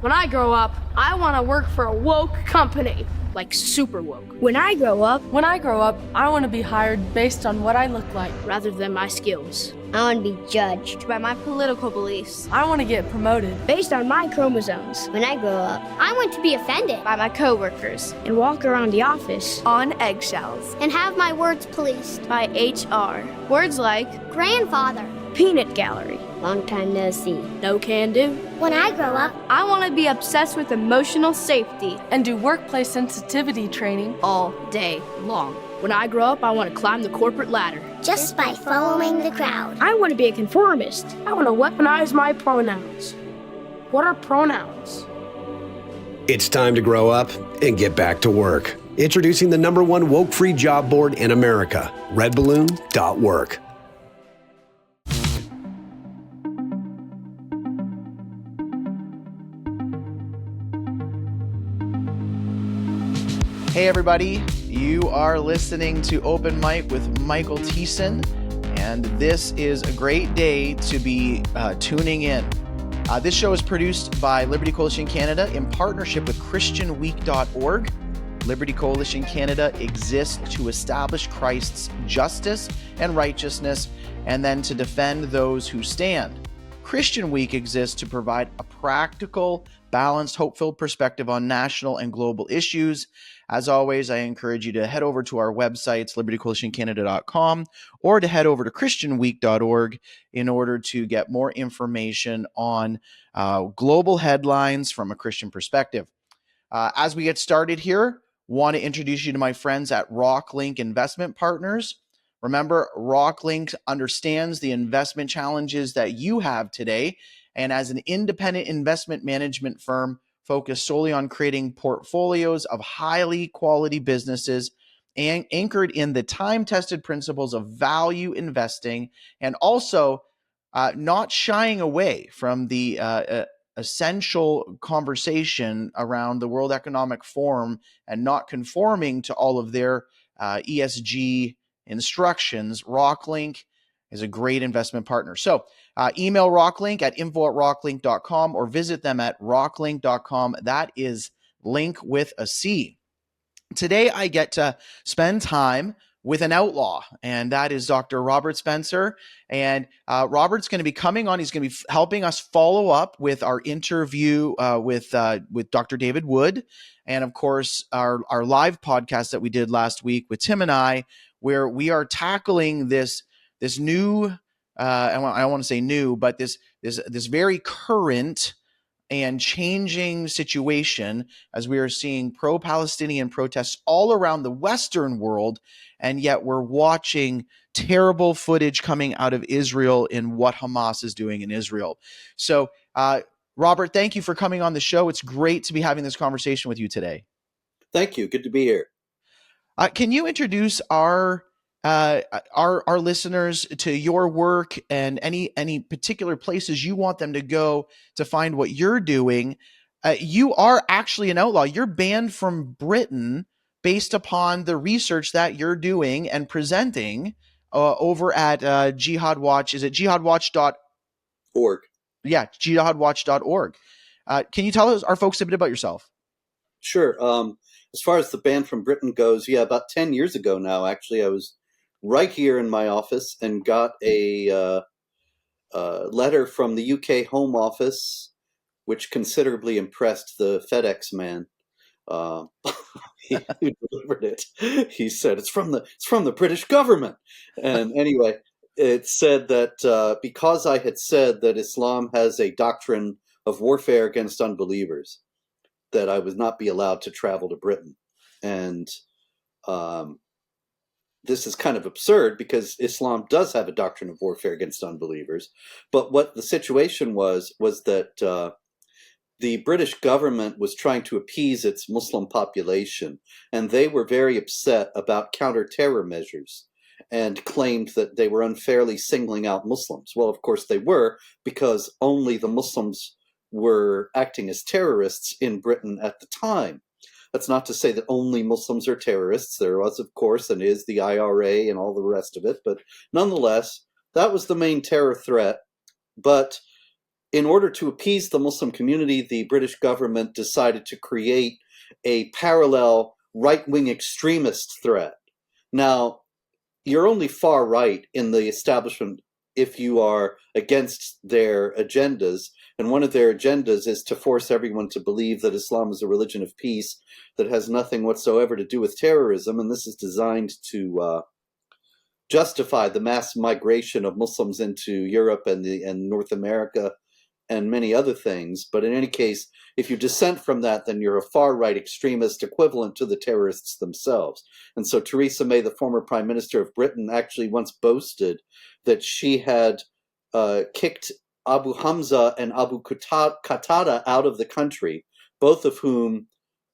When I grow up, I want to work for a woke company, like super woke. When I grow up, I want to be hired based on what I look like, rather than my skills. I want to be judged By my political beliefs. I want to get promoted based on my chromosomes. When I grow up, I want to be offended by my coworkers and walk around the office on eggshells and have my words policed by HR. Words like grandfather, peanut gallery, long time no see, no can do. When I grow up, I want to be obsessed with emotional safety and do workplace sensitivity training all day long. When I grow up, I want to climb the corporate ladder just by following the crowd. I want to be a conformist. I want to weaponize my pronouns. What are pronouns? It's time to grow up and get back to work. Introducing the #1 woke-free job board in America, redballoon.work. Hey everybody, you are listening to Open Mic with Michael Thiessen, and this is a great day to be tuning in. This show is produced by Liberty Coalition Canada in partnership with ChristianWeek.org. Liberty Coalition Canada exists to establish Christ's justice and righteousness, and then to defend those who stand. Christian Week exists to provide a practical, balanced, hope-filled perspective on national and global issues. As always, I encourage you to head over to our websites, libertycoalitioncanada.com, or to head over to christianweek.org in order to get more information on global headlines from a Christian perspective. As we get started here, want to introduce you to my friends at RockLink Investment Partners. Remember, RockLink understands the investment challenges that you have today, and as an independent investment management firm focused solely on creating portfolios of highly quality businesses and anchored in the time-tested principles of value investing, and also not shying away from the essential conversation around the World Economic Forum and not conforming to all of their ESG instructions. RockLink is a great investment partner. So email RockLink at info@rocklink.com or visit them at rocklink.com. That is link with a C. Today, I get to spend time with an outlaw, and that is Dr. Robert Spencer. And Robert's going to be coming on. He's going to be helping us follow up with our interview with Dr. David Wood, and of course, our live podcast that we did last week with Tim and I, where we are tackling this new, I don't want to say new, but this very current and changing situation as we are seeing pro-Palestinian protests all around the Western world, and yet we're watching terrible footage coming out of Israel in what Hamas is doing in Israel. So, Robert, thank you for coming on the show. It's great to be having this conversation with you today. Thank you. Good to be here. Can you introduce our listeners to your work and any particular places you want them to go to find what you're doing? You are actually an outlaw. You're banned from Britain based upon the research that you're doing and presenting over at Jihad Watch. Is it jihadwatch.org? Yeah, jihadwatch.org. Can you tell our folks a bit about yourself? Sure. As far as the ban from Britain goes, about 10 years ago now, actually, I was right here in my office and got a letter from the UK Home Office, which considerably impressed the FedEx man who delivered it. He said, it's from the British government. And anyway, it said that because I had said that Islam has a doctrine of warfare against unbelievers, that I would not be allowed to travel to Britain. And this is kind of absurd because Islam does have a doctrine of warfare against unbelievers. But what the situation was that the British government was trying to appease its Muslim population, and they were very upset about counter-terror measures and claimed that they were unfairly singling out Muslims. Well, of course they were, because only the Muslims were acting as terrorists in Britain at the time. That's not to say that only Muslims are terrorists. There was, of course, and is the IRA and all the rest of it. But nonetheless, that was the main terror threat. But in order to appease the Muslim community, the British government decided to create a parallel right-wing extremist threat. Now, you're only far right in the establishment if you are against their agendas. And one of their agendas is to force everyone to believe that Islam is a religion of peace that has nothing whatsoever to do with terrorism. And this is designed to justify the mass migration of Muslims into Europe and North America and many other things. But in any case, if you dissent from that, then you're a far-right extremist equivalent to the terrorists themselves. And so Theresa May, the former Prime Minister of Britain, actually once boasted that she had kicked Abu Hamza and Abu Qatada out of the country, both of whom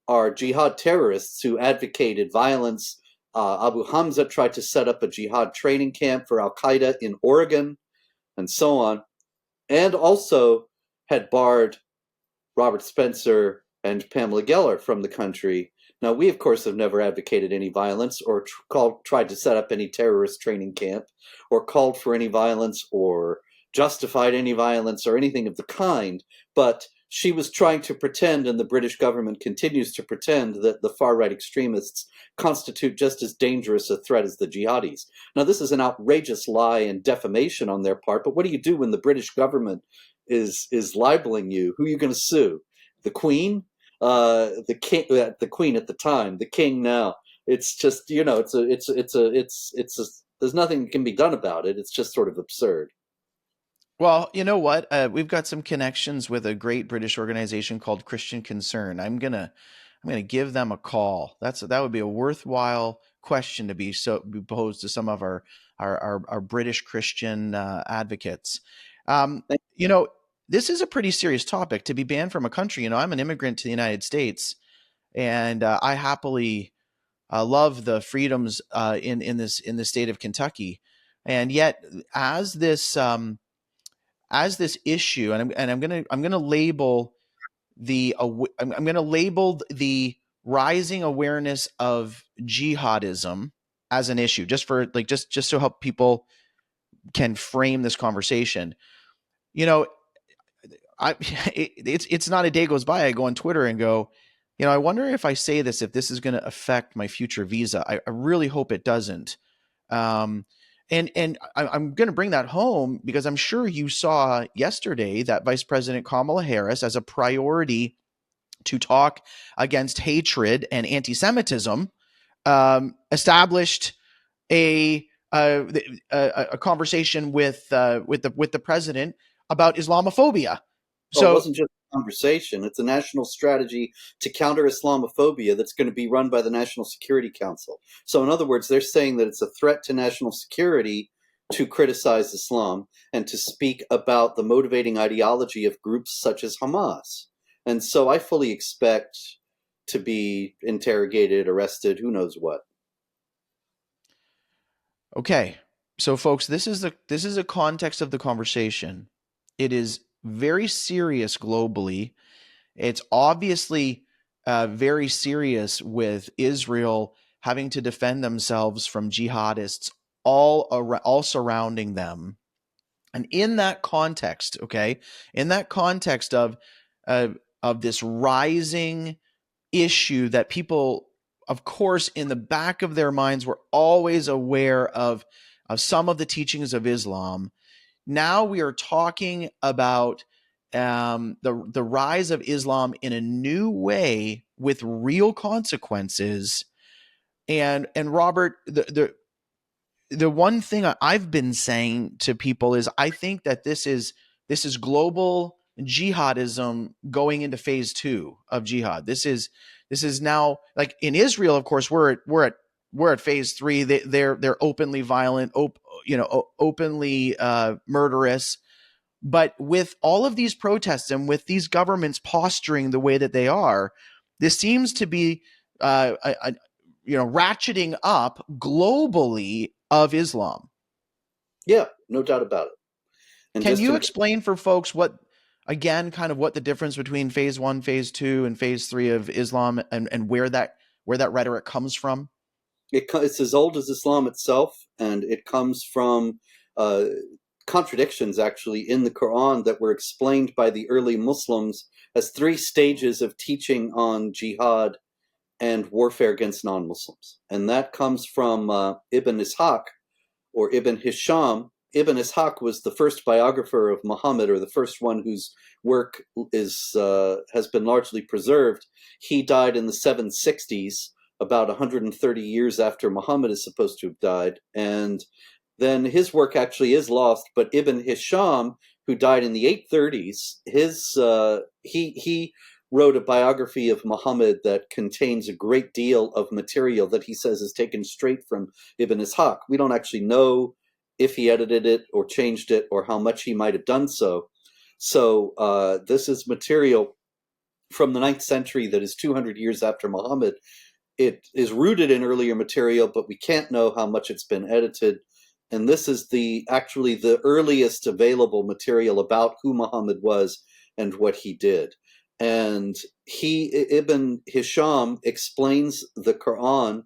are jihad terrorists who advocated violence. Abu Hamza tried to set up a jihad training camp for al-Qaeda in Oregon, and so on, and also had barred Robert Spencer and Pamela Geller from the country. Now, we, of course, have never advocated any violence or tried to set up any terrorist training camp or called for any violence or justified any violence or anything of the kind, but she was trying to pretend, and the British government continues to pretend, that the far-right extremists constitute just as dangerous a threat as the jihadis. Now, this is an outrageous lie and defamation on their part, but what do you do when the British government is libeling you? Who are you going to sue? The Queen? The king, the Queen at the time, the King now. It's just, there's nothing that can be done about it. It's just sort of absurd. Well, you know what? We've got some connections with a great British organization called Christian Concern. I'm gonna give them a call. That would be a worthwhile question to be posed to some of our British Christian advocates. This is a pretty serious topic to be banned from a country. I'm an immigrant to the United States, and I happily love the freedoms in the state of Kentucky, and yet as this issue, and I'm gonna label the rising awareness of jihadism as an issue, just so help people can frame this conversation. It's not a day goes by I go on Twitter and go, I wonder if I say this, if this is going to affect my future visa. I really hope it doesn't. And I'm going to bring that home because I'm sure you saw yesterday that Vice President Kamala Harris, as a priority to talk against hatred and anti-Semitism, established a conversation with the president about Islamophobia. So it wasn't just a conversation. It's a national strategy to counter Islamophobia that's going to be run by the National Security Council. So in other words, they're saying that it's a threat to national security to criticize Islam and to speak about the motivating ideology of groups such as Hamas. And so I fully expect to be interrogated, arrested, who knows what. Okay. So folks, this is a context of the conversation. It is very serious globally. It's obviously very serious with Israel having to defend themselves from jihadists all surrounding them. And in that context, of this rising issue that people, of course, in the back of their minds were always aware of some of the teachings of Islam. Now we are talking about the rise of Islam in a new way with real consequences. And Robert, the one thing I've been saying to people is I think that this is global jihadism going into phase 2 of jihad. This is now, like in Israel, of course, we're at phase 3. They're openly violent, openly murderous. But with all of these protests and with these governments posturing the way that they are, this seems to be ratcheting up globally of Islam. Yeah, no doubt about it. And can you explain for folks what the difference between phase 1, phase 2, and phase 3 of Islam and where that rhetoric comes from? It's as old as Islam itself, and it comes from contradictions actually in the Quran that were explained by the early Muslims as 3 stages of teaching on jihad and warfare against non-Muslims. And that comes from Ibn Ishaq or Ibn Hisham. Ibn Ishaq was the first biographer of Muhammad, or the first one whose work has been largely preserved. He died in the 760s, about 130 years after Muhammad is supposed to have died. And then his work actually is lost, but Ibn Hisham, who died in the 830s, he wrote a biography of Muhammad that contains a great deal of material that he says is taken straight from Ibn Ishaq. We don't actually know if he edited it or changed it or how much he might have done so. So this is material from the 9th century that is 200 years after Muhammad. It is rooted in earlier material, but we can't know how much it's been edited. And this is actually the earliest available material about who Muhammad was and what he did. And Ibn Hisham explains the Quran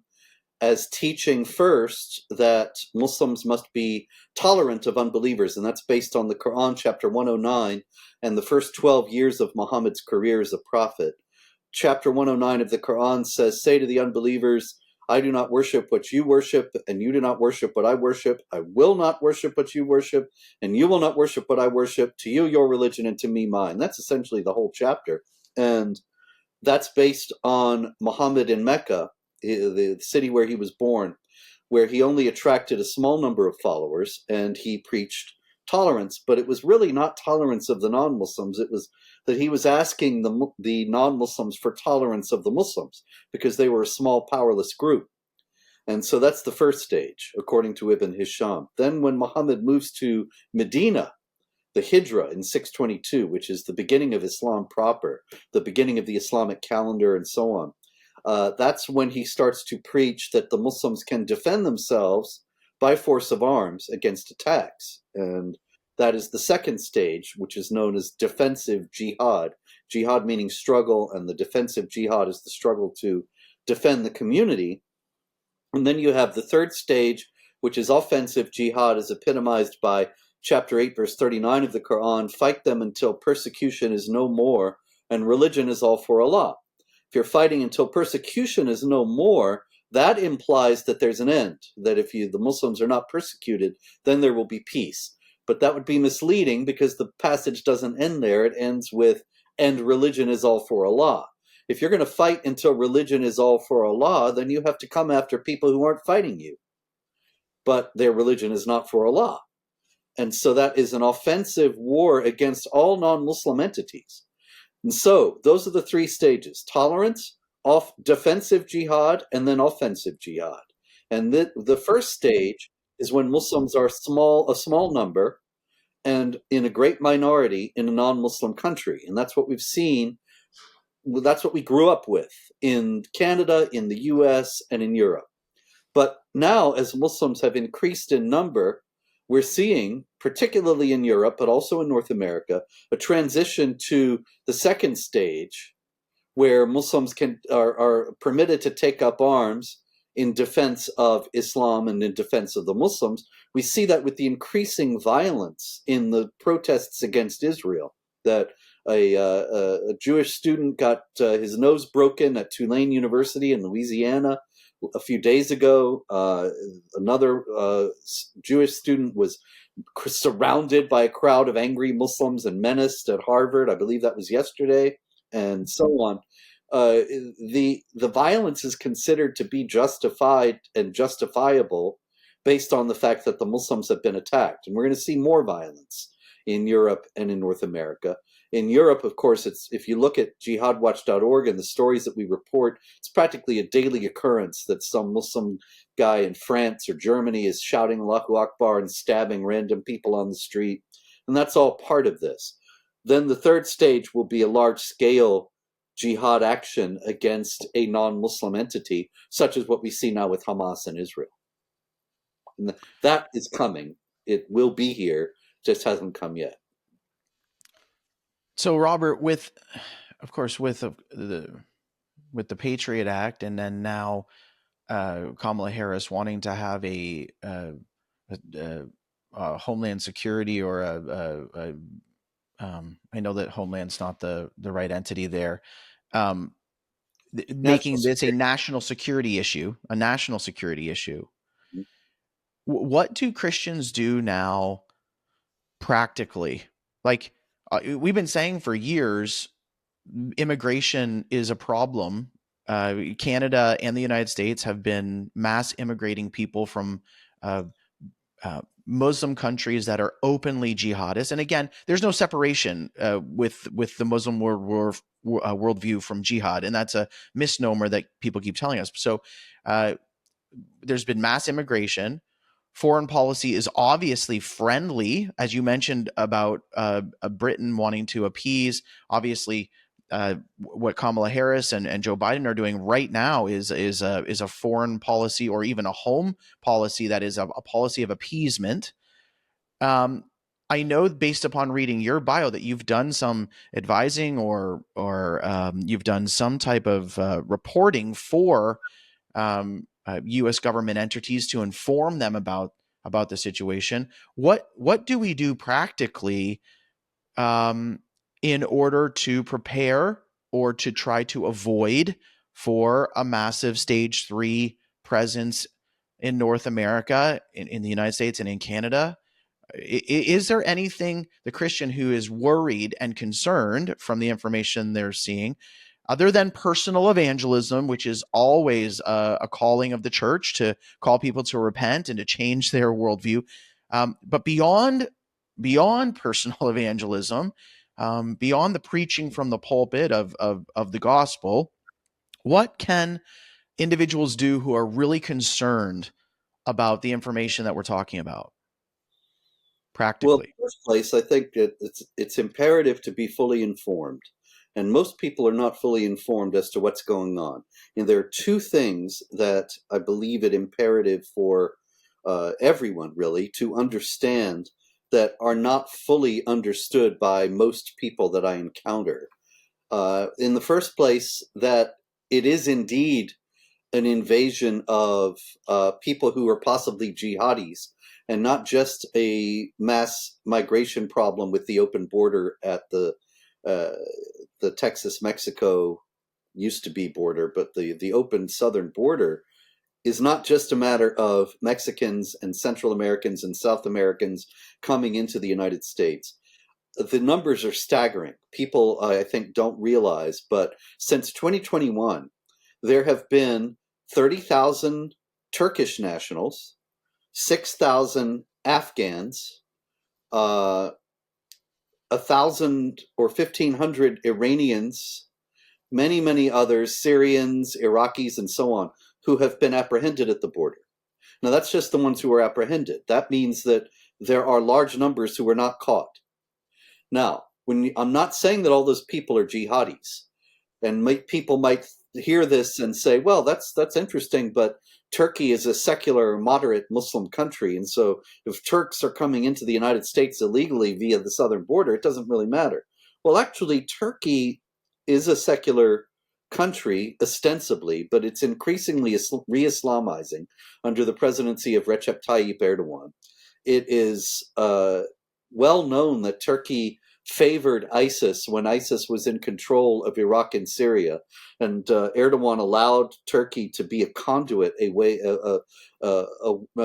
as teaching first that Muslims must be tolerant of unbelievers, and that's based on the Quran, chapter 109, and the first 12 years of Muhammad's career as a prophet. Chapter 109 of the Quran says, "Say to the unbelievers, I do not worship what you worship, and you do not worship what I worship. I will not worship what you worship, and you will not worship what I worship. To you, your religion, and to me, mine." That's essentially the whole chapter. And that's based on Muhammad in Mecca, the city where he was born, where he only attracted a small number of followers, and he preached tolerance. But it was really not tolerance of the non-Muslims. It was that he was asking the non-Muslims for tolerance of the Muslims, because they were a small, powerless group. And so that's the first stage, according to Ibn Hisham. Then when Muhammad moves to Medina, the Hijra in 622, which is the beginning of Islam proper, the beginning of the Islamic calendar and so on, that's when he starts to preach that the Muslims can defend themselves by force of arms against attacks. And that is the second stage, which is known as defensive jihad. Jihad meaning struggle, and the defensive jihad is the struggle to defend the community. And then you have the third stage, which is offensive jihad, as epitomized by chapter 8, verse 39 of the Quran: "Fight them until persecution is no more, and religion is all for Allah." If you're fighting until persecution is no more, that implies that there's an end, that if the Muslims are not persecuted, then there will be peace. But that would be misleading, because the passage doesn't end there. It ends with, "and religion is all for Allah." If you're going to fight until religion is all for Allah, then you have to come after people who aren't fighting you, but their religion is not for Allah. And so that is an offensive war against all non-Muslim entities. And so those are the 3 stages: tolerance, defensive jihad, and then offensive jihad. And the first stage is when Muslims are a small number and in a great minority in a non-Muslim country. And that's what we've seen. That's what we grew up with in Canada, in the US, and in Europe. But now, as Muslims have increased in number, we're seeing, particularly in Europe, but also in North America, a transition to the second stage, where Muslims are permitted to take up arms in defense of Islam and in defense of the Muslims. We see that with the increasing violence in the protests against Israel, that a Jewish student got his nose broken at Tulane University in Louisiana a few days ago. Another Jewish student was surrounded by a crowd of angry Muslims and menaced at Harvard. I believe that was yesterday, and so on. The violence is considered to be justified and justifiable based on the fact that the Muslims have been attacked. And we're going to see more violence in Europe and in North America. In Europe, of course, if you look at jihadwatch.org and the stories that we report, it's practically a daily occurrence that some Muslim guy in France or Germany is shouting Allahu Akbar and stabbing random people on the street. And that's all part of this. Then the third stage will be a large-scale jihad action against a non-Muslim entity, such as what we see now with Hamas and Israel. And that is coming. It will be here, just hasn't come yet. So, Robert, with the Patriot Act, and then now Kamala Harris wanting to have a Homeland Security or I know that Homeland's not the right entity there. Making this a national security issue, What do Christians do now practically? Like we've been saying for years, immigration is a problem. Canada and the United States have been mass immigrating people from Muslim countries that are openly jihadist. And again, there's no separation with the Muslim worldview from jihad, and that's a misnomer that people keep telling us. So there's been mass immigration. Foreign policy is obviously friendly, as you mentioned about Britain wanting to appease. Obviously, what Kamala Harris and Joe Biden are doing right now is a foreign policy, or even a home policy that is a policy of appeasement. I know, based upon reading your bio, that you've done some advising or you've done some type of reporting for U.S. government entities to inform them about the situation. What do we do practically in order to prepare or to try to avoid for a massive stage 3 presence in North America, in the United States and in Canada? Is there anything the Christian who is worried and concerned from the information they're seeing, other than personal evangelism, which is always a calling of the church to call people to repent and to change their worldview, but beyond personal evangelism, beyond the preaching from the pulpit of the gospel, what can individuals do who are really concerned about the information that we're talking about practically? Well, in the first place, I think that it's imperative to be fully informed. And most people are not fully informed as to what's going on. And there are two things that I believe it imperative for everyone, really, to understand that are not fully understood by most people that I encounter. In the first place, that it is indeed an invasion of people who are possibly jihadis, and not just a mass migration problem with the open border at the Texas-Mexico used to be border, but the open southern border is not just a matter of Mexicans and Central Americans and South Americans coming into the United States. The numbers are staggering. People, I think, don't realize, but since 2021, there have been 30,000 Turkish nationals, 6,000 Afghans, 1,000 or 1,500 Iranians, many others, Syrians, Iraqis, and so on, who have been apprehended at the border. Now, that's just the ones who were apprehended. That means that there are large numbers who were not caught. Now, I'm not saying that all those people are jihadis, and people might hear this and say, well, that's interesting, but Turkey is a secular, moderate Muslim country, and so if Turks are coming into the United States illegally via the southern border, it doesn't really matter. Well, actually, Turkey is a secular country, ostensibly, but it's increasingly re-Islamizing under the presidency of Recep Tayyip Erdogan. It is well known that Turkey favored ISIS when ISIS was in control of Iraq and Syria, and Erdogan allowed Turkey to be a conduit, a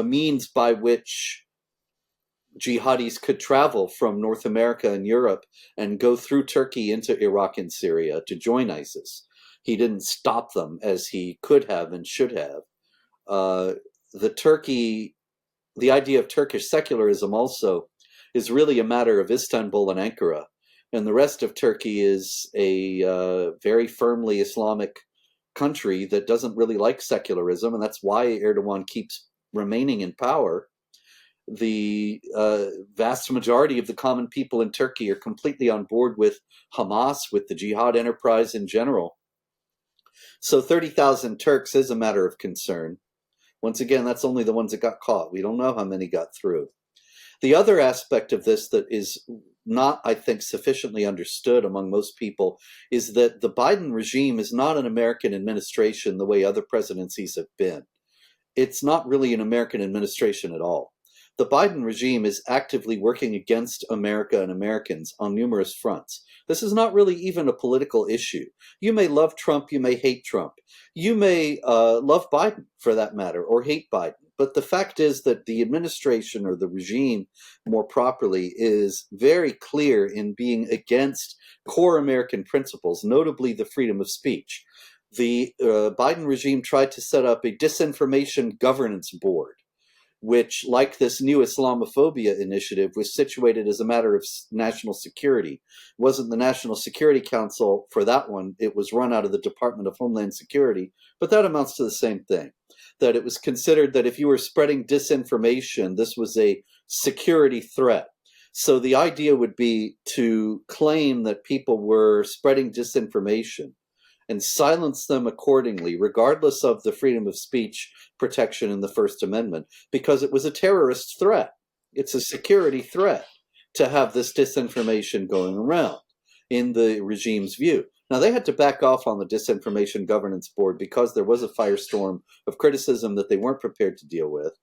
means by which jihadis could travel from North America and Europe and go through Turkey into Iraq and Syria to join ISIS. He didn't stop them as he could have and should have. The idea of Turkish secularism also is really a matter of Istanbul and Ankara, and the rest of Turkey is a very firmly Islamic country that doesn't really like secularism, and that's why Erdogan keeps remaining in power. The vast majority of the common people in Turkey are completely on board with Hamas, with the jihad enterprise in general. So 30,000 Turks is a matter of concern. Once again, that's only the ones that got caught. We don't know how many got through. The other aspect of this that is not, I think, sufficiently understood among most people is that the Biden regime is not an American administration the way other presidencies have been. It's not really an American administration at all. the Biden regime is actively working against America and Americans on numerous fronts. This is not really even a political issue. You may love Trump, you may hate Trump. You may love Biden, for that matter, or hate Biden. But the fact is that the administration, or the regime more properly, is very clear in being against core American principles, notably the freedom of speech. The Biden regime tried to set up a disinformation governance board, which, like this new Islamophobia initiative, was situated as a matter of national security. It wasn't the National Security Council for that one. It was run out of the Department of Homeland Security, but that amounts to the same thing. That it was considered that if you were spreading disinformation, this was a security threat. So the idea would be to claim that people were spreading disinformation and silence them accordingly, regardless of the freedom of speech protection in the First Amendment, because it was a terrorist threat. It's a security threat to have this disinformation going around in the regime's view. Now, they had to back off on the Disinformation Governance Board because there was a firestorm of criticism that they weren't prepared to deal with.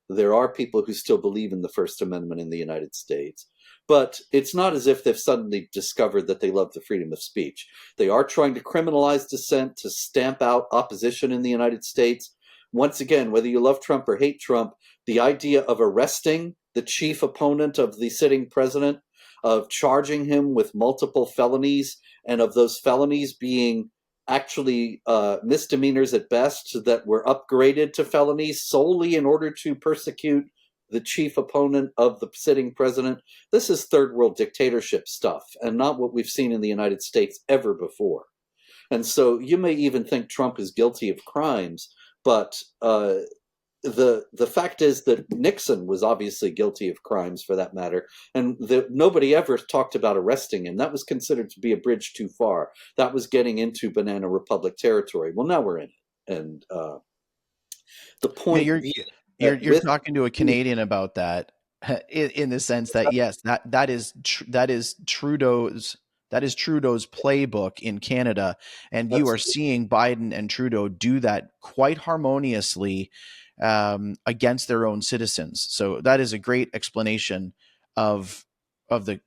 There are people who still believe in the First Amendment in the United States. But it's not as if they've suddenly discovered that they love the freedom of speech. They are trying to criminalize dissent, to stamp out opposition in the United States. Once again, whether you love Trump or hate Trump, the idea of arresting the chief opponent of the sitting president, of charging him with multiple felonies, and of those felonies being actually misdemeanors at best that were upgraded to felonies solely in order to persecute the chief opponent of the sitting president. This is third world dictatorship stuff, and not what we've seen in the United States ever before. And so you may even think Trump is guilty of crimes, but the fact is that Nixon was obviously guilty of crimes, for that matter, and nobody ever talked about arresting him. That was considered to be a bridge too far. That was getting into Banana Republic territory. Well, now we're in it. And the point... Yeah, you're talking to a Canadian about that, in the sense that, yes, that is Trudeau's playbook in Canada, and you are seeing Biden and Trudeau do that quite harmoniously against their own citizens. So that is a great explanation of the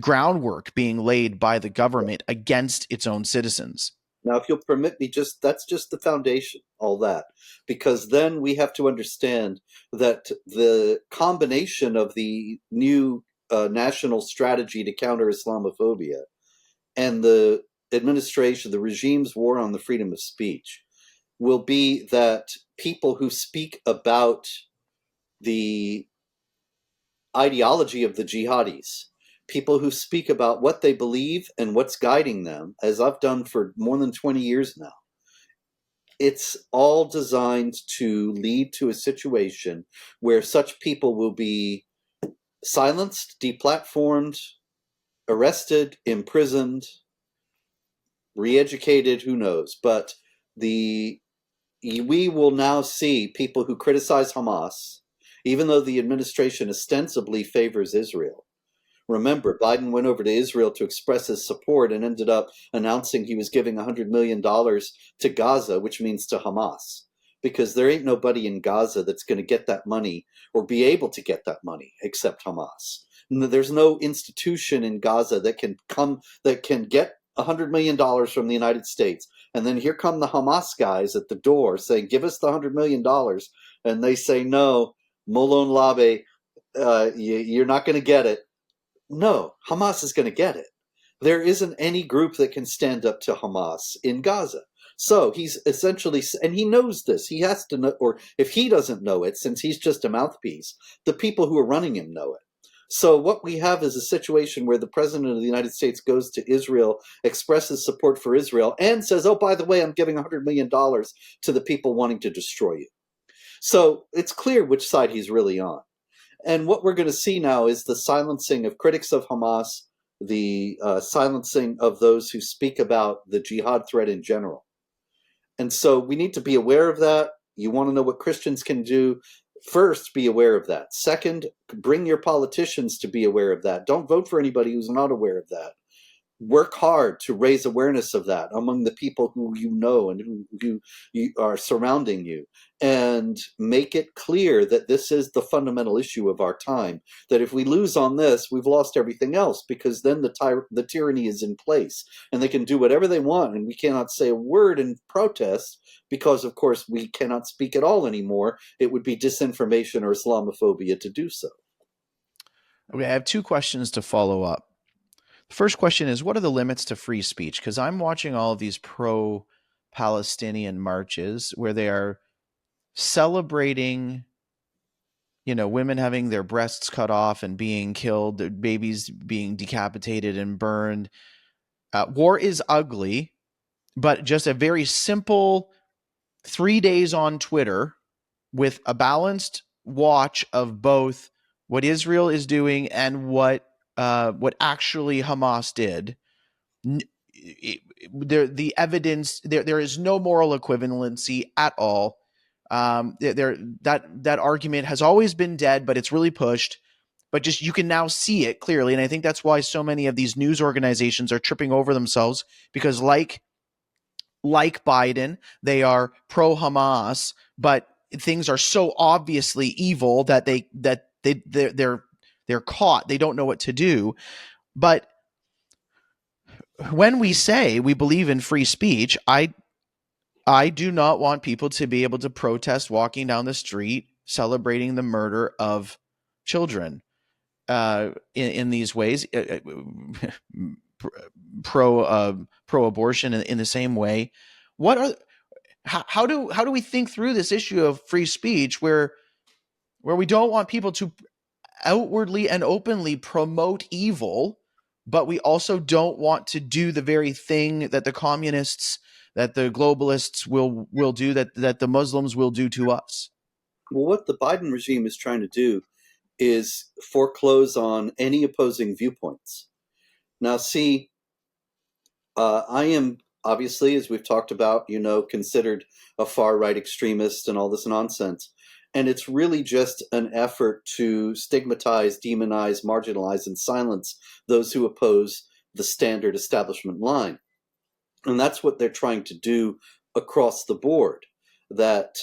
groundwork being laid by the government against its own citizens. Now, if you'll permit me, that's just the foundation, all that, because then we have to understand that the combination of the new national strategy to counter Islamophobia and the administration, the regime's war on the freedom of speech, will be that people who speak about the ideology of the jihadis, people who speak about what they believe and what's guiding them, as I've done for more than 20 years now, it's all designed to lead to a situation where such people will be silenced, deplatformed, arrested, imprisoned, re-educated, who knows. But we will now see people who criticize Hamas, even though the administration ostensibly favors Israel. Remember, Biden went over to Israel to express his support and ended up announcing he was giving $100 million to Gaza, which means to Hamas, because there ain't nobody in Gaza that's going to get that money or be able to get that money except Hamas. There's no institution in Gaza that can get $100 million from the United States. And then here come the Hamas guys at the door saying, give us the $100 million. And they say, no, Molon Labe, you're not going to get it. No, Hamas is going to get it. There isn't any group that can stand up to Hamas in Gaza. So he's essentially, and he knows this, he has to know, or if he doesn't know it, since he's just a mouthpiece, the people who are running him know it. So what we have is a situation where the president of the United States goes to Israel, expresses support for Israel, and says, oh, by the way, I'm giving $100 million to the people wanting to destroy you. So it's clear which side he's really on. And what we're going to see now is the silencing of critics of Hamas, the silencing of those who speak about the jihad threat in general. And so we need to be aware of that. You want to know what Christians can do? First, be aware of that. Second, bring your politicians to be aware of that. Don't vote for anybody who's not aware of that. work hard to raise awareness of that among the people who you know and who you are surrounding you, and make it clear that this is the fundamental issue of our time, that if we lose on this, we've lost everything else, because then the tyranny is in place and they can do whatever they want, and we cannot say a word in protest because, of course, we cannot speak at all anymore. It would be disinformation or Islamophobia to do so. Okay, I have two questions to follow up. The first question is, what are the limits to free speech? Because I'm watching all of these pro-Palestinian marches where they are celebrating, women having their breasts cut off and being killed, babies being decapitated and burned. War is ugly, but just a very simple 3 days on Twitter with a balanced watch of both what Israel is doing and what actually Hamas did. The evidence, there is no moral equivalency at all. That argument has always been dead, but it's really pushed. But just you can now see it clearly, and I think that's why so many of these news organizations are tripping over themselves, because like Biden, they are pro-Hamas, but things are so obviously evil that they're caught. They don't know what to do. But when we say we believe in free speech, I do not want people to be able to protest walking down the street celebrating the murder of children in these ways, pro-abortion in the same way. How do we think through this issue of free speech where we don't want people to outwardly and openly promote evil, but we also don't want to do the very thing that the communists, that the globalists will do, that the Muslims will do to us? Well, what the Biden regime is trying to do is foreclose on any opposing viewpoints. Now, see, I am obviously, as we've talked about, considered a far-right extremist and all this nonsense. And it's really just an effort to stigmatize, demonize, marginalize, and silence those who oppose the standard establishment line. And that's what they're trying to do across the board, that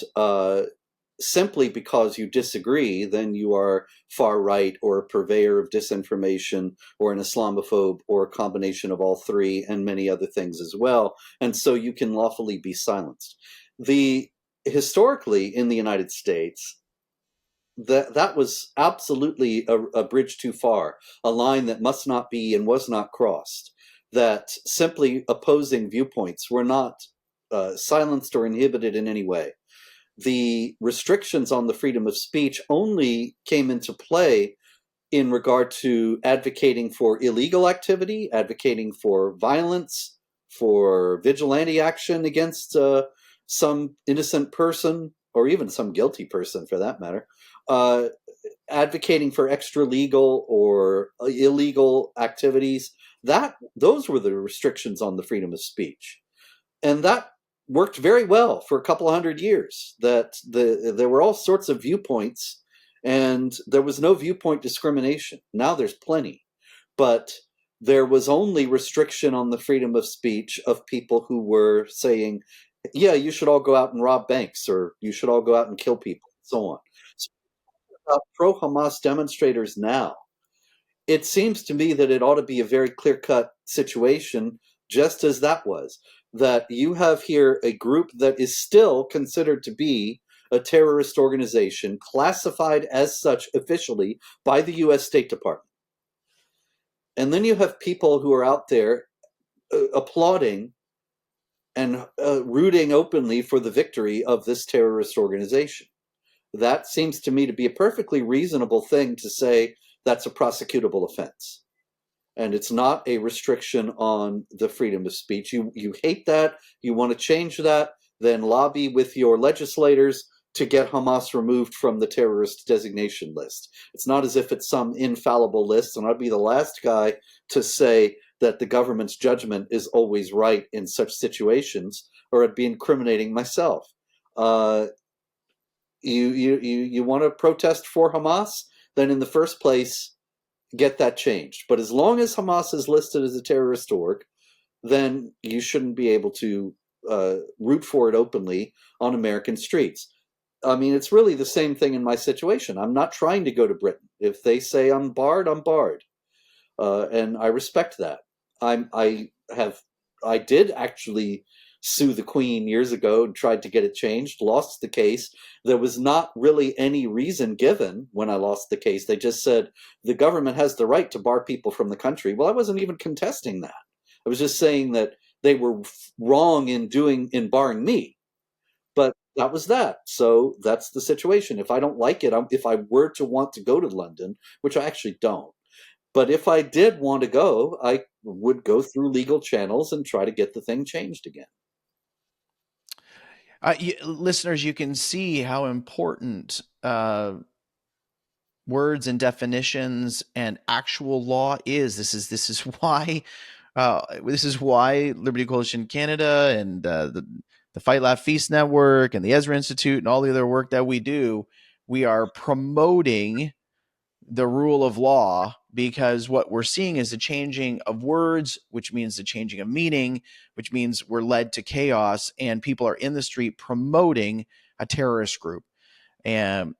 simply because you disagree, then you are far right or a purveyor of disinformation or an Islamophobe or a combination of all three and many other things as well. And so you can lawfully be silenced. Historically in the United States, that was absolutely a bridge too far, a line that must not be and was not crossed, that simply opposing viewpoints were not silenced or inhibited in any way. The restrictions on the freedom of speech only came into play in regard to advocating for illegal activity, advocating for violence, for vigilante action against some innocent person, or even some guilty person for that matter, advocating for extra legal or illegal activities. Those were the restrictions on the freedom of speech. And that worked very well for a couple of 100 years, that there were all sorts of viewpoints and there was no viewpoint discrimination. Now there's plenty, but there was only restriction on the freedom of speech of people who were saying, yeah, you should all go out and rob banks, or you should all go out and kill people, and so on. So about pro-Hamas demonstrators now, it seems to me that it ought to be a very clear-cut situation, just as that was, that you have here a group that is still considered to be a terrorist organization, classified as such officially by the U.S. State Department. And then you have people who are out there applauding and rooting openly for the victory of this terrorist organization. That seems to me to be a perfectly reasonable thing to say that's a prosecutable offense. And it's not a restriction on the freedom of speech. You hate that, you want to change that, then lobby with your legislators to get Hamas removed from the terrorist designation list. It's not as if it's some infallible list, and I'd be the last guy to say that the government's judgment is always right in such situations, or I'd be incriminating myself. You want to protest for Hamas? Then in the first place, get that changed. But as long as Hamas is listed as a terrorist org, then you shouldn't be able to root for it openly on American streets. I mean, it's really the same thing in my situation. I'm not trying to go to Britain. If they say I'm barred, I'm barred. And I respect that. I did actually sue the Queen years ago and tried to get it changed, lost the case. There was not really any reason given when I lost the case. They just said the government has the right to bar people from the country. Well, I wasn't even contesting that. I was just saying that they were wrong in barring me. But that was that. So that's the situation. If I don't like it, if I were to want to go to London, which I actually don't, but if I did want to go, I would go through legal channels and try to get the thing changed again. Listeners, you can see how important words and definitions and actual law is. This is why Liberty Coalition Canada and the Fight Laugh Feast Network and the Ezra Institute and all the other work that we do, we are promoting the rule of law, because what we're seeing is the changing of words, which means the changing of meaning, which means we're led to chaos, and people are in the street promoting a terrorist group, and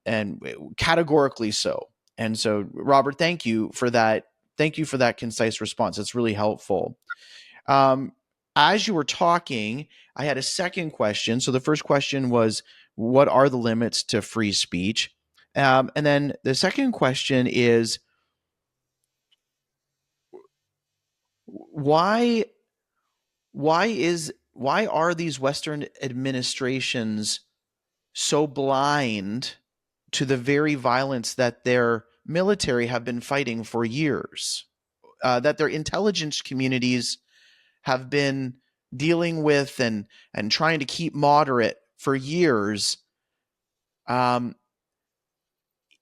categorically so. And so, Robert, thank you for that. Thank you for that concise response. It's really helpful. As you were talking, I had a second question. So the first question was, what are the limits to free speech? And then the second question is, why are these Western administrations so blind to the very violence that their military have been fighting for years, that their intelligence communities have been dealing with and trying to keep moderate for years?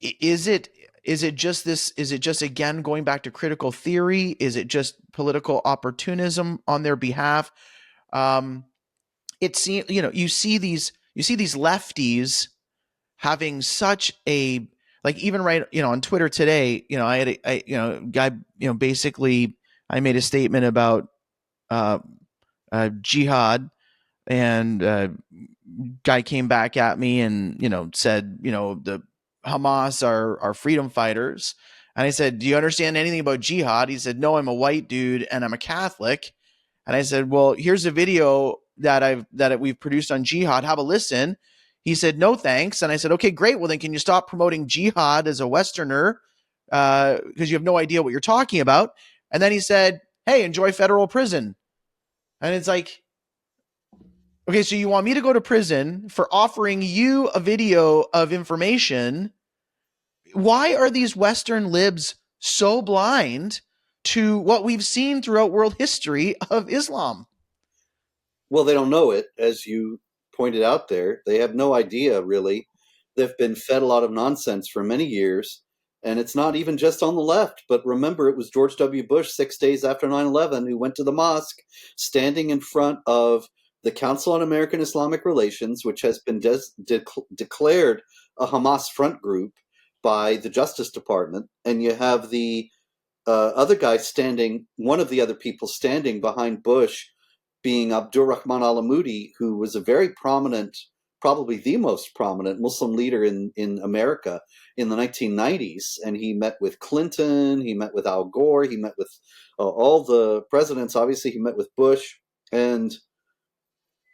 Is it just again going back to critical theory? Is it just political opportunism on their behalf? It seems, you see these lefties having such a, like, even right, on Twitter today, I had a guy, basically I made a statement about jihad, and guy came back at me and said, the Hamas are freedom fighters. And I said, do you understand anything about jihad? He said, no, I'm a white dude and I'm a Catholic. And I said, well, here's a video that we've produced on jihad. Have a listen. He said, no, thanks. And I said, okay, great. Well, then can you stop promoting jihad as a Westerner? Because you have no idea what you're talking about. And then he said, hey, enjoy federal prison. And it's like, okay, so you want me to go to prison for offering you a video of information? Why are these Western libs so blind to what we've seen throughout world history of Islam? Well, they don't know it, as you pointed out there. They have no idea, really. They've been fed a lot of nonsense for many years, and it's not even just on the left. But remember, it was George W. Bush 6 days after 9/11 who went to the mosque, standing in front of the Council on American Islamic Relations, which has been declared a Hamas front group by the Justice Department. And you have the other guy standing, one of the other people standing behind Bush, being Abdurrahman al-Amoudi, who was a very prominent, probably the most prominent Muslim leader in America in the 1990s. And he met with Clinton, he met with Al Gore, he met with all the presidents. Obviously, he met with Bush and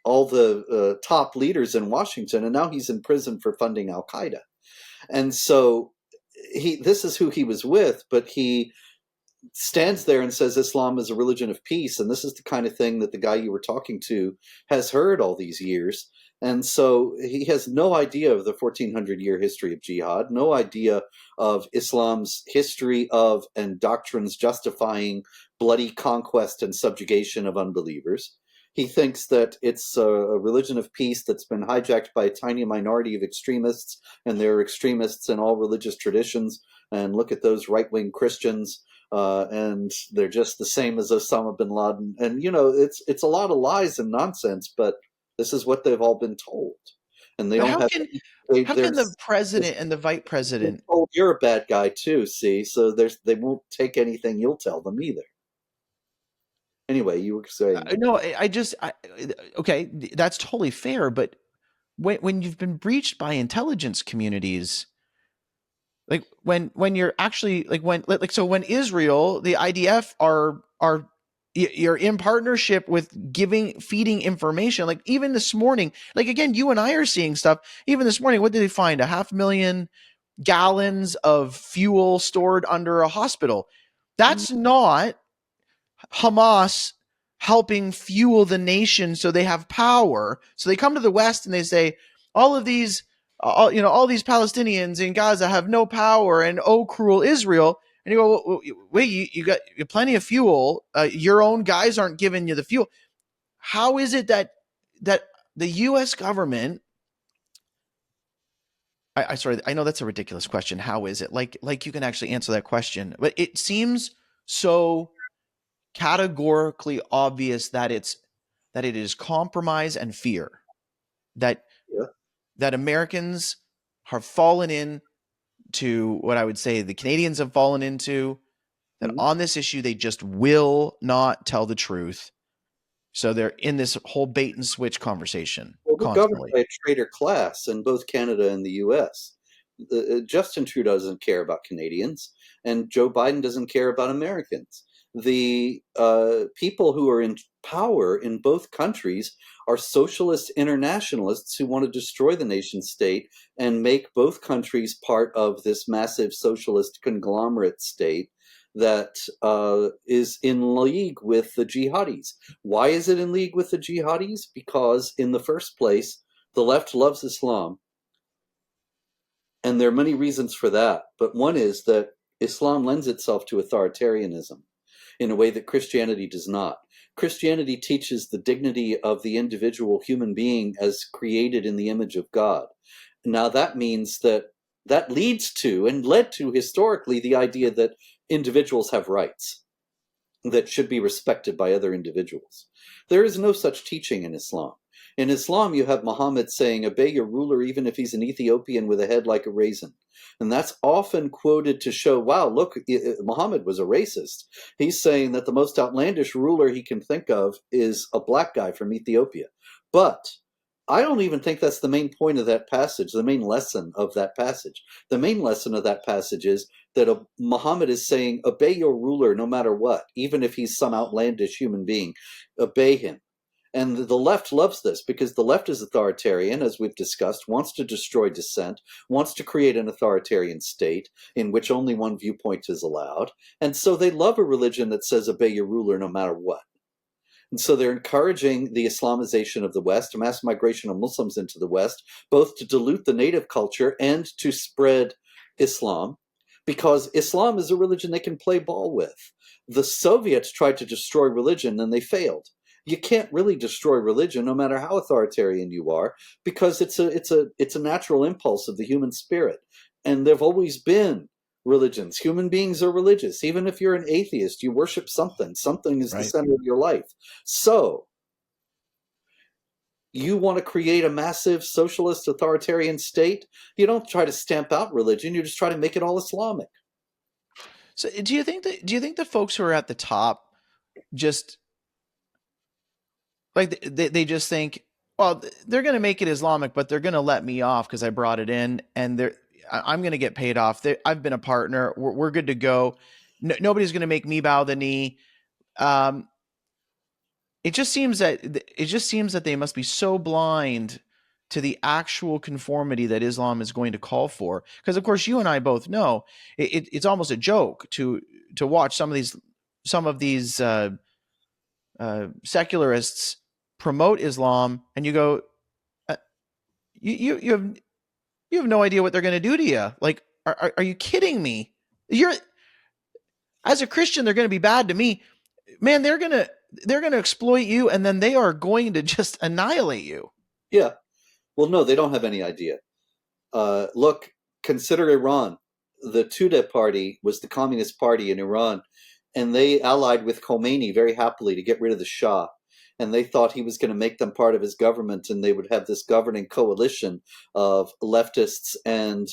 all the top leaders in Washington, and now he's in prison for funding Al-Qaeda. And so this is who he was with, but he stands there and says Islam is a religion of peace, and this is the kind of thing that the guy you were talking to has heard all these years. And so he has no idea of the 1400-year history of jihad, no idea of Islam's history of and doctrines justifying bloody conquest and subjugation of unbelievers. He thinks that it's a religion of peace that's been hijacked by a tiny minority of extremists, and there are extremists in all religious traditions. And look at those right-wing Christians, and they're just the same as Osama bin Laden. And it's a lot of lies and nonsense, but this is what they've all been told. and they But don't have. how They're can the president and the vice president? oh, you're a bad guy too. See, so they won't take anything you'll tell them either. Anyway, you were saying. No, okay, that's totally fair. But when you've been breached by intelligence communities, like when you're actually so when Israel, the IDF are you're in partnership with feeding information. Like even this morning, like again, you and I are seeing stuff. Even this morning, what did they find? 500,000 gallons of fuel stored under a hospital. That's not Hamas helping fuel the nation so they have power. So they come to the West and they say, all of these, all these Palestinians in Gaza have no power, and oh, cruel Israel. And you go, wait, you got plenty of fuel. Your own guys aren't giving you the fuel. How is it that the U.S. government? I know that's a ridiculous question. How is it? Like you can actually answer that question, but it seems so categorically obvious that it is compromise and fear that Yeah. that Americans have fallen into what I would say the Canadians have fallen into, that on this issue they just will not tell the truth. So they're in this whole bait and switch conversation Well, we're governed constantly. by a traitor class in both Canada and the U.S. Justin Trudeau doesn't care about Canadians, and Joe Biden doesn't care about Americans. The people who are in power in both countries are socialist internationalists who want to destroy the nation state and make both countries part of this massive socialist conglomerate state that is in league with the jihadis. Why is it in league with the jihadis? Because in the first place, the left loves Islam. And there are many reasons for that. But one is that Islam lends itself to authoritarianism in a way that Christianity does not. Christianity teaches the dignity of the individual human being as created in the image of God. Now that means that leads to and led to historically the idea that individuals have rights that should be respected by other individuals. There is no such teaching in Islam. In Islam, you have Muhammad saying, obey your ruler even if he's an Ethiopian with a head like a raisin. And that's often quoted to show, wow, look, Muhammad was a racist. He's saying that the most outlandish ruler he can think of is a black guy from Ethiopia. But I don't even think that's the main point of that passage, the main lesson of that passage. The main lesson of that passage is that Muhammad is saying, obey your ruler no matter what, even if he's some outlandish human being, obey him. And the left loves this because the left is authoritarian, as we've discussed, wants to destroy dissent, wants to create an authoritarian state in which only one viewpoint is allowed. And so they love a religion that says, obey your ruler no matter what. And so they're encouraging the Islamization of the West, mass migration of Muslims into the West, both to dilute the native culture and to spread Islam, because Islam is a religion they can play ball with. The Soviets tried to destroy religion and they failed. You can't really destroy religion, no matter how authoritarian you are, because it's a natural impulse of the human spirit. And there've always been religions. Human beings are religious. Even if you're an atheist, you worship something. Something is the center of your life. So you want to create a massive socialist authoritarian state? You don't try to stamp out religion. You just try to make it all Islamic. So do you think the folks who are at the top just like they just think, well, they're going to make it Islamic, but they're going to let me off because I brought it in, and I'm going to get paid off. I've been a partner. We're good to go. Nobody's going to make me bow the knee. It just seems that they must be so blind to the actual conformity that Islam is going to call for. Because of course, you and I both know it's almost a joke to watch some of these secularists promote Islam, and you go, you have no idea what they're going to do to you. Like, are you kidding me? As a Christian, they're going to be bad to me, man. They're going to exploit you, and then they are going to just annihilate you. Yeah. Well, no, they don't have any idea. Look, consider Iran. The Tudeh party was the communist party in Iran, and they allied with Khomeini very happily to get rid of the Shah. and they thought he was going to make them part of his government, and they would have this governing coalition of leftists and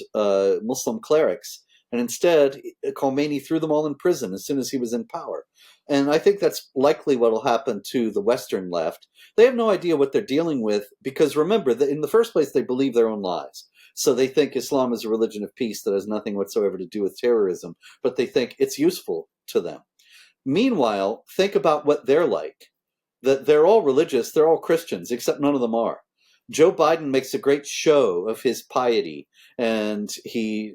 Muslim clerics. And instead, Khomeini threw them all in prison as soon as he was in power. And I think that's likely what will happen to the Western left. They have no idea what they're dealing with because, remember, in the first place, they believe their own lies. So they think Islam is a religion of peace that has nothing whatsoever to do with terrorism, but they think it's useful to them. Meanwhile, think about what they're like. That they're all religious, they're all Christians, except none of them are. Joe Biden makes a great show of his piety, and he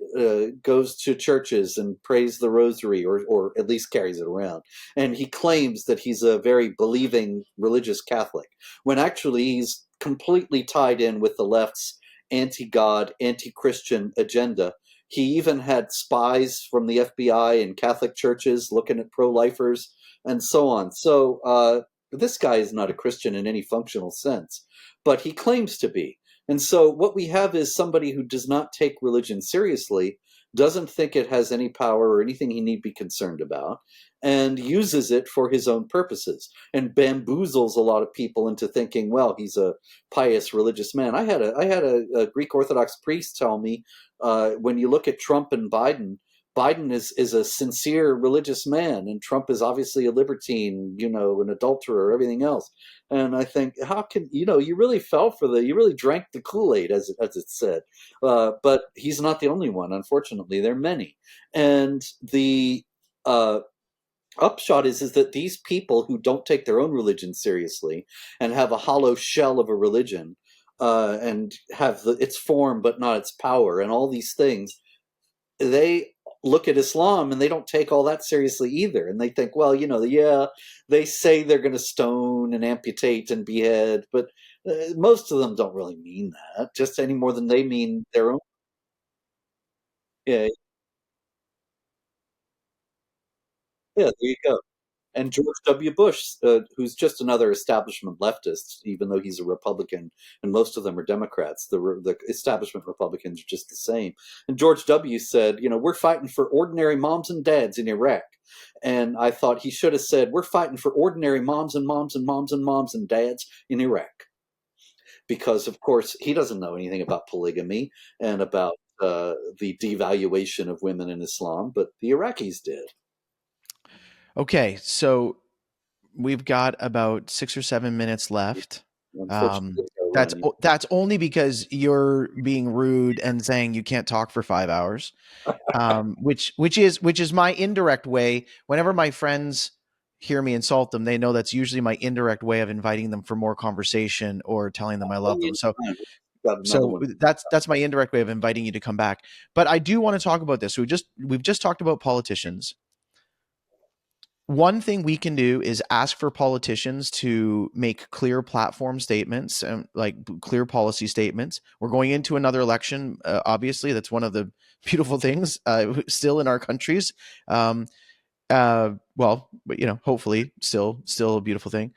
goes to churches and prays the rosary, or at least carries it around. And he claims that he's a very believing religious Catholic, when actually he's completely tied in with the left's anti-God, anti-Christian agenda. He even had spies from the FBI and Catholic churches looking at pro-lifers and so on. So this guy is not a Christian in any functional sense, but he claims to be. And so what we have is somebody who does not take religion seriously, doesn't think it has any power or anything he need be concerned about, and uses it for his own purposes, and bamboozles a lot of people into thinking, well, he's a pious religious man. I had a Greek Orthodox priest tell me, when you look at Trump and Biden, Biden is a sincere religious man, and Trump is obviously a libertine, an adulterer, everything else. And I think, how can, you really you really drank the Kool-Aid, as it said. But he's not the only one, unfortunately. There are many. And the upshot is that these people who don't take their own religion seriously and have a hollow shell of a religion, and have its form but not its power, and all these things, they look at Islam and they don't take all that seriously either. And they think, well, they say they're going to stone and amputate and behead, but most of them don't really mean that, just any more than they mean their own. Yeah, yeah, there you go. And George W. Bush, who's just another establishment leftist, even though he's a Republican, and most of them are Democrats. The establishment Republicans are just the same. And George W. said, we're fighting for ordinary moms and dads in Iraq. And I thought he should have said, we're fighting for ordinary moms and moms and moms and moms and dads in Iraq. Because, of course, he doesn't know anything about polygamy and about the devaluation of women in Islam, but the Iraqis did. Okay, so we've got about 6 or 7 minutes left. That's only because you're being rude and saying you can't talk for 5 hours, which is my indirect way. Whenever my friends hear me insult them, they know that's usually my indirect way of inviting them for more conversation or telling them I love them. So that's my indirect way of inviting you to come back. But I do want to talk about this. We've just talked about politicians. One thing we can do is ask for politicians to make clear platform statements and like clear policy statements. We're going into another election. Obviously, that's one of the beautiful things still in our countries. Hopefully still a beautiful thing.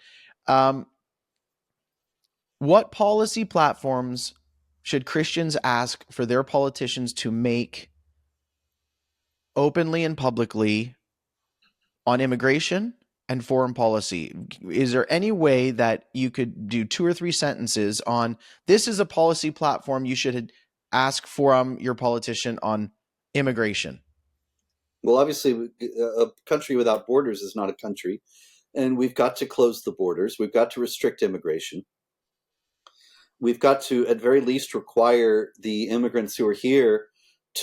What policy platforms should Christians ask for their politicians to make openly and publicly on immigration and foreign policy? Is there any way that you could do 2 or 3 sentences on this is a policy platform you should ask from your politician on immigration? Well, obviously, a country without borders is not a country, and we've got to close the borders. We've got to restrict immigration. We've got to, at very least, require the immigrants who are here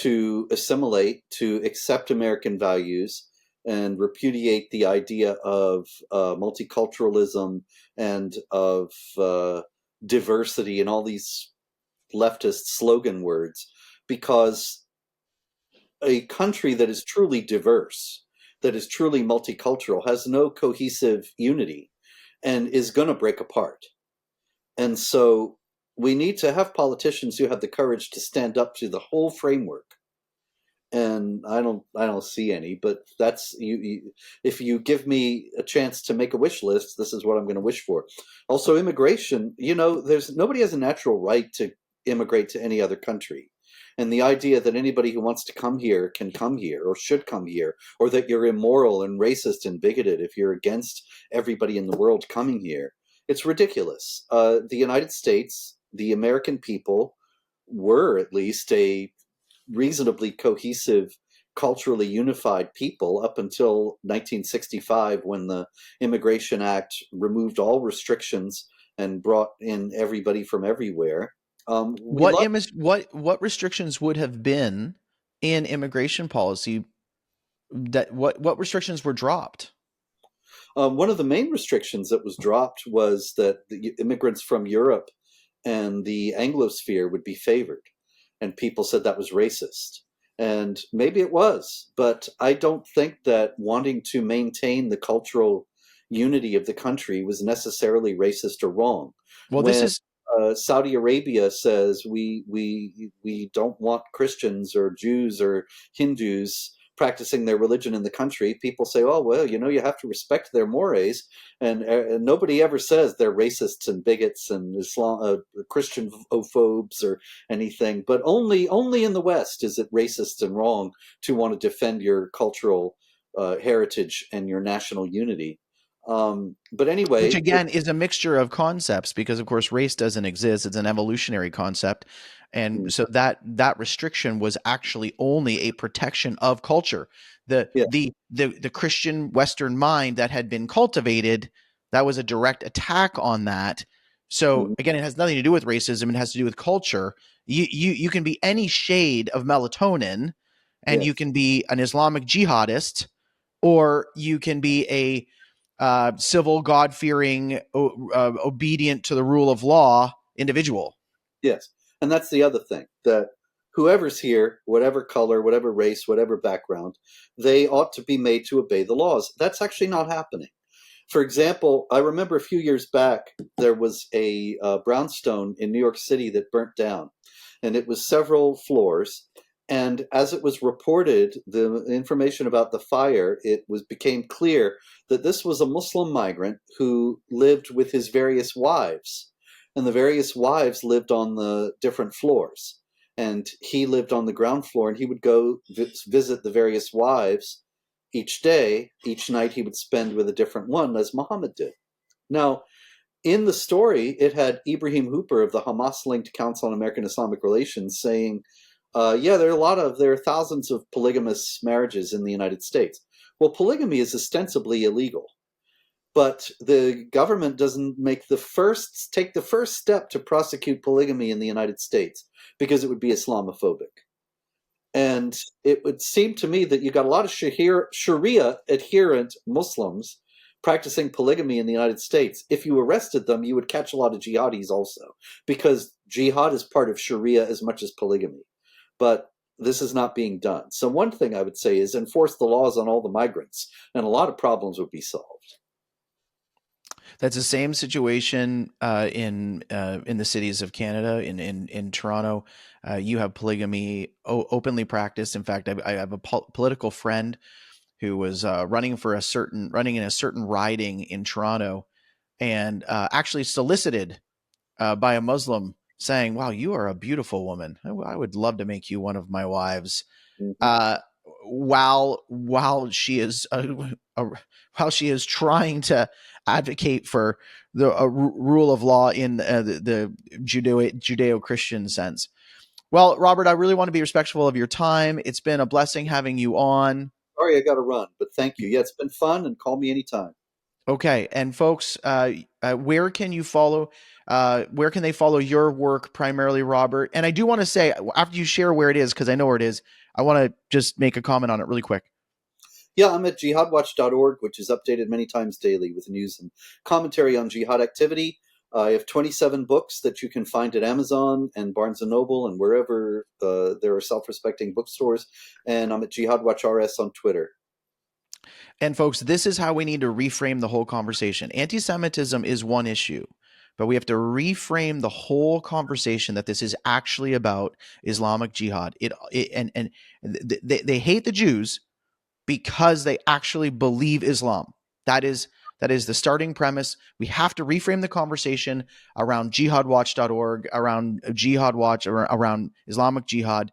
to assimilate, to accept American values, and repudiate the idea of multiculturalism and of diversity and all these leftist slogan words, because a country that is truly diverse, that is truly multicultural, has no cohesive unity and is going to break apart. And so we need to have politicians who have the courage to stand up to the whole framework. And I don't see any, but that's you. If you give me a chance to make a wish list, this is what I'm going to wish for. Also, immigration. Nobody has a natural right to immigrate to any other country, and the idea that anybody who wants to come here can come here or should come here, or that you're immoral and racist and bigoted if you're against everybody in the world coming here. It's ridiculous. The United States, the American people, were at least a reasonably cohesive, culturally unified people up until 1965, when the Immigration Act removed all restrictions and brought in everybody from everywhere. What restrictions would have been in immigration policy? That what restrictions were dropped? One of the main restrictions that was dropped was that the immigrants from Europe and the Anglosphere would be favored. And people said that was racist. And maybe it was, but I don't think that wanting to maintain the cultural unity of the country was necessarily racist or wrong. Well, When this is Saudi Arabia says we don't want Christians or Jews or Hindus practicing their religion in the country, people say, oh, well, you have to respect their mores. And nobody ever says they're racists and bigots and Christian phobes or anything. But only in the West is it racist and wrong to want to defend your cultural heritage and your national unity. But anyway, which again is a mixture of concepts, because of course race doesn't exist. It's an evolutionary concept. And so that restriction was actually only a protection of culture. The Christian Western mind that had been cultivated, that was a direct attack on that. So again, it has nothing to do with racism. It has to do with culture. You can be any shade of melatonin, and you can be an Islamic jihadist, or you can be a civil, God-fearing, obedient to the rule of law individual. Yes. And that's the other thing, that whoever's here, whatever color, whatever race, whatever background, they ought to be made to obey the laws. That's actually not happening. For example, I remember a few years back, there was a brownstone in New York City that burnt down, and it was several floors. And as it was reported, the information about the fire, became clear that this was a Muslim migrant who lived with his various wives. And the various wives lived on the different floors. And he lived on the ground floor, and he would go visit the various wives each day. Each night he would spend with a different one, as Muhammad did. Now, in the story, it had Ibrahim Hooper of the Hamas-linked Council on American Islamic Relations saying, there are thousands of polygamous marriages in the United States. Well, polygamy is ostensibly illegal, but the government doesn't take the first step to prosecute polygamy in the United States because it would be Islamophobic. And it would seem to me that you got a lot of Sharia adherent Muslims practicing polygamy in the United States. If you arrested them, you would catch a lot of jihadis also, because jihad is part of Sharia as much as polygamy. But this is not being done. So one thing I would say is enforce the laws on all the migrants, and a lot of problems would be solved. That's the same situation in the cities of Canada. In Toronto, you have polygamy openly practiced. In fact, I have a political friend who was running in a certain riding in Toronto, and actually solicited by a Muslim, saying, "Wow, you are a beautiful woman. I would love to make you one of my wives." While she is trying to advocate for the rule of law in the Judeo-Christian sense. Well, Robert, I really want to be respectful of your time. It's been a blessing having you on. Sorry, I got to run, but thank you. Yeah, it's been fun, and call me anytime. Okay, and folks, where can you follow? Where can they follow your work primarily, Robert? And I do want to say, after you share where it is, because I know where it is, I want to just make a comment on it really quick. Yeah, I'm at jihadwatch.org, which is updated many times daily with news and commentary on jihad activity. I have 27 books that you can find at Amazon and Barnes & Noble and wherever there are self-respecting bookstores. And I'm at jihadwatchrs on Twitter. And folks, this is how we need to reframe the whole conversation. Anti-Semitism is one issue, but we have to reframe the whole conversation that this is actually about Islamic jihad. They hate the Jews because they actually believe Islam. That is the starting premise. We have to reframe the conversation around jihadwatch.org, around Jihad Watch, around Islamic jihad.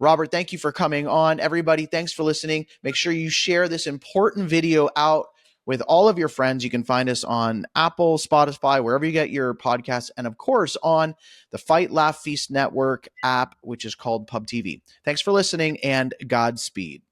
Robert, thank you for coming on. Everybody, thanks for listening. Make sure you share this important video out with all of your friends. You can find us on Apple, Spotify, wherever you get your podcasts, and of course on the Fight, Laugh, Feast Network app, which is called Pub TV. Thanks for listening, and Godspeed.